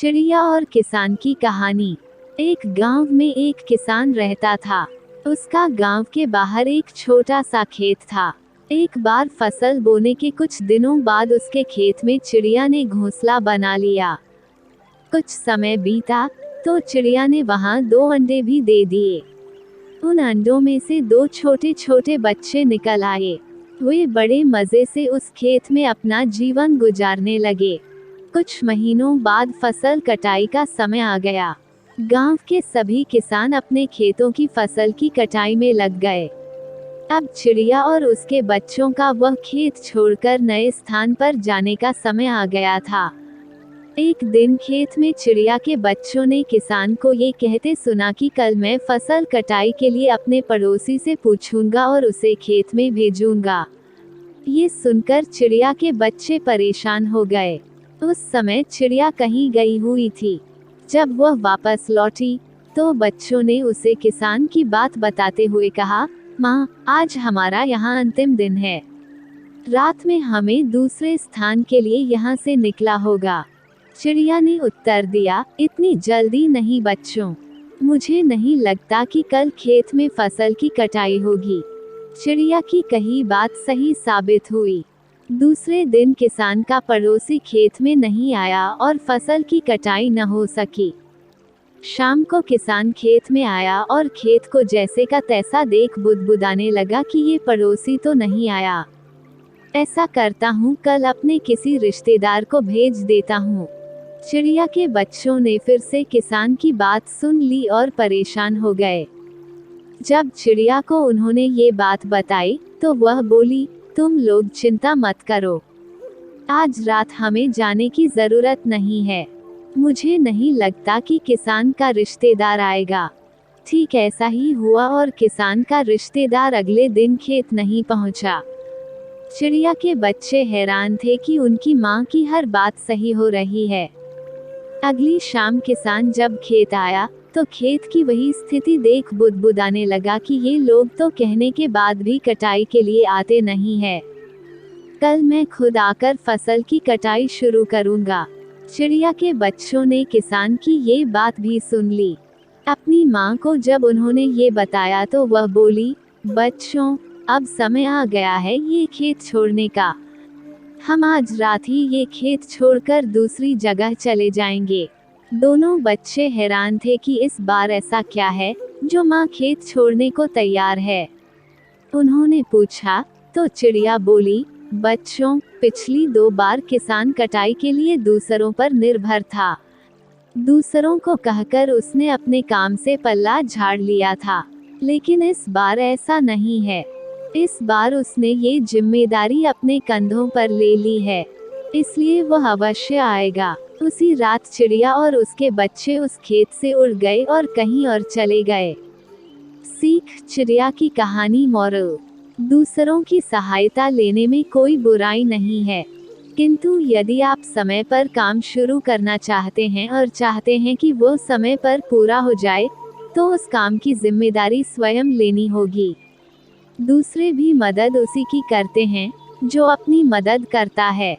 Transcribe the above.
चिड़िया और किसान की कहानी। एक गांव में एक किसान रहता था। उसका गांव के बाहर एक छोटा सा खेत था। एक बार फसल बोने के कुछ दिनों बाद उसके खेत में चिड़िया ने घोंसला बना लिया। कुछ समय बीता तो चिड़िया ने वहां 2 अंडे भी दे दिए। उन अंडों में से 2 छोटे छोटे बच्चे निकल आए। वे बड़े मजे से उस खेत में अपना जीवन गुजारने लगे। कुछ महीनों बाद फसल कटाई का समय आ गया। गांव के सभी किसान अपने खेतों की फसल की कटाई में लग गए। अब चिड़िया और उसके बच्चों का वह खेत छोड़कर नए स्थान पर जाने का समय आ गया था। एक दिन खेत में चिड़िया के बच्चों ने किसान को ये कहते सुना कि कल मैं फसल कटाई के लिए अपने पड़ोसी से पूछूंगा और उसे खेत में भेजूंगा। ये सुनकर चिड़िया के बच्चे परेशान हो गए। उस समय चिड़िया कहीं गई हुई थी। जब वह वापस लौटी तो बच्चों ने उसे किसान की बात बताते हुए कहा, माँ, आज हमारा यहाँ अंतिम दिन है। रात में हमें दूसरे स्थान के लिए यहाँ से निकला होगा। चिड़िया ने उत्तर दिया, इतनी जल्दी नहीं बच्चों, मुझे नहीं लगता कि कल खेत में फसल की कटाई होगी। चिड़िया की कही बात सही साबित हुई। दूसरे दिन किसान का पड़ोसी खेत में नहीं आया और फसल की कटाई न हो सकी। शाम को किसान खेत में आया और खेत को जैसे का तैसा देख बुदबुदाने लगा कि ये पड़ोसी तो नहीं आया। ऐसा करता हूँ, कल अपने किसी रिश्तेदार को भेज देता हूँ। चिड़िया के बच्चों ने फिर से किसान की बात सुन ली और परेशान हो गए। जब चिड़िया को उन्होंने ये बात बताई तो वह बोली, तुम लोग चिंता मत करो, आज रात हमें जाने की जरूरत नहीं है। मुझे नहीं लगता कि किसान का रिश्तेदार आएगा। ठीक ऐसा ही हुआ और किसान का रिश्तेदार अगले दिन खेत नहीं पहुंचा। चिड़िया के बच्चे हैरान थे कि उनकी माँ की हर बात सही हो रही है। अगली शाम किसान जब खेत आया तो खेत की वही स्थिति देख बुदबुदाने लगा कि ये लोग तो कहने के बाद भी कटाई के लिए आते नहीं है। कल मैं खुद आकर फसल की कटाई शुरू करूंगा। चिड़िया के बच्चों ने किसान की ये बात भी सुन ली। अपनी माँ को जब उन्होंने ये बताया तो वह बोली, बच्चों, अब समय आ गया है ये खेत छोड़ने का। हम आज रात ही ये खेत छोड़कर दूसरी जगह चले जाएंगे। दोनों बच्चे हैरान थे कि इस बार ऐसा क्या है जो माँ खेत छोड़ने को तैयार है। उन्होंने पूछा तो चिड़िया बोली, बच्चों, पिछली 2 बार किसान कटाई के लिए दूसरों पर निर्भर था। दूसरों को कहकर उसने अपने काम से पल्ला झाड़ लिया था, लेकिन इस बार ऐसा नहीं है। इस बार उसने ये जिम्मेदारी अपने कंधों पर ले ली है, इसलिए वह अवश्य आएगा। उसी रात चिड़िया और उसके बच्चे उस खेत से उड़ गए और कहीं और चले गए। सीख चिड़िया की कहानी। मॉरल, दूसरों की सहायता लेने में कोई बुराई नहीं है, किंतु यदि आप समय पर काम शुरू करना चाहते हैं और चाहते हैं कि वो समय पर पूरा हो जाए, तो उस काम की जिम्मेदारी स्वयं लेनी होगी। दूसरे भी मदद उसी की करते हैं जो अपनी मदद करता है।